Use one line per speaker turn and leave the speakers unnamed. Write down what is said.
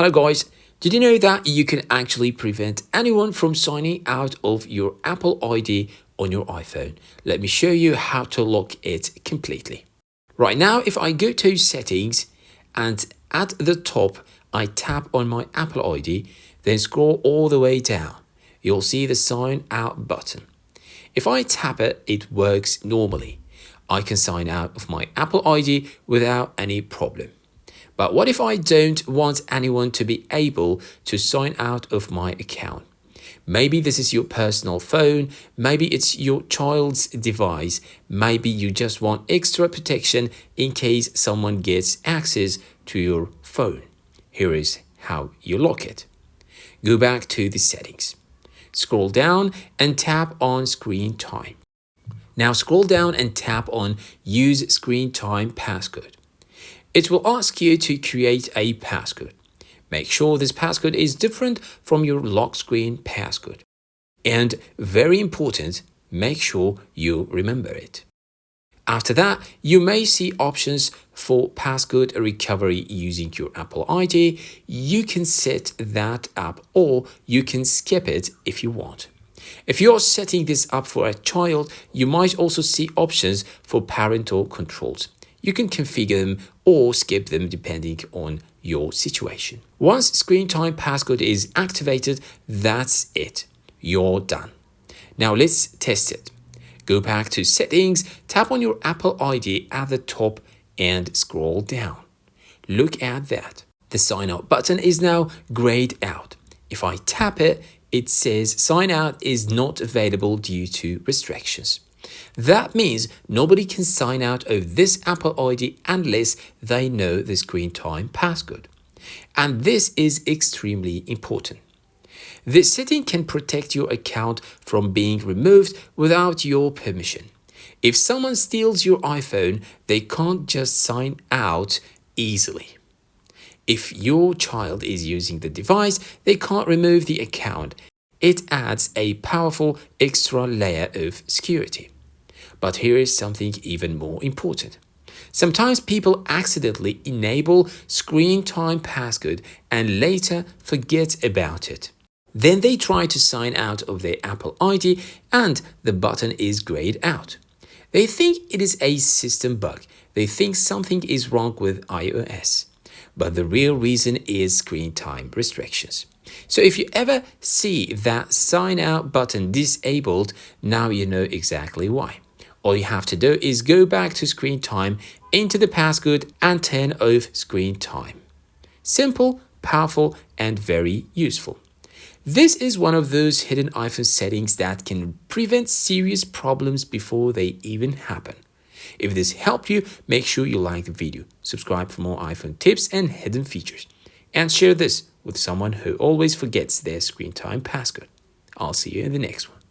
Hello guys, did you know that you can actually prevent anyone from signing out of your Apple ID on your iPhone? Let me show you how to lock it completely. Right now, if I go to settings and at the top, I tap on my Apple ID, then scroll all the way down, you'll see the sign out button. If I tap it, it works normally. I can sign out of my Apple ID without any problem. But what if I don't want anyone to be able to sign out of my account? Maybe this is your personal phone, maybe it's your child's device, maybe you just want extra protection in case someone gets access to your phone. Here is how you lock it. Go back to the settings. Scroll down and tap on Screen Time. Now scroll down and tap on Use Screen Time Passcode. It will ask you to create a passcode. Make sure this passcode is different from your lock screen passcode. And very important, make sure you remember it. After that, you may see options for passcode recovery using your Apple ID. You can set that up or you can skip it if you want. If you're setting this up for a child, you might also see options for parental controls. You can configure them or skip them depending on your situation. Once Screen Time Passcode is activated, that's it. You're done. Now let's test it. Go back to Settings, tap on your Apple ID at the top and scroll down. Look at that. The Sign Out button is now grayed out. If I tap it, it says Sign Out is not available due to restrictions. That means nobody can sign out of this Apple ID unless they know the Screen Time Passcode. And this is extremely important. This setting can protect your account from being removed without your permission. If someone steals your iPhone, they can't just sign out easily. If your child is using the device, they can't remove the account. It adds a powerful extra layer of security. But here is something even more important. Sometimes people accidentally enable Screen Time Passcode and later forget about it. Then they try to sign out of their Apple ID and the button is grayed out. They think it is a system bug. They think something is wrong with iOS. But the real reason is screen time restrictions. So if you ever see that sign out button disabled, now you know exactly why. All you have to do is go back to Screen Time, enter the passcode and turn off Screen Time. Simple, powerful and very useful. This is one of those hidden iPhone settings that can prevent serious problems before they even happen. If this helped you, make sure you like the video, subscribe for more iPhone tips and hidden features, and share this with someone who always forgets their Screen Time passcode. I'll see you in the next one.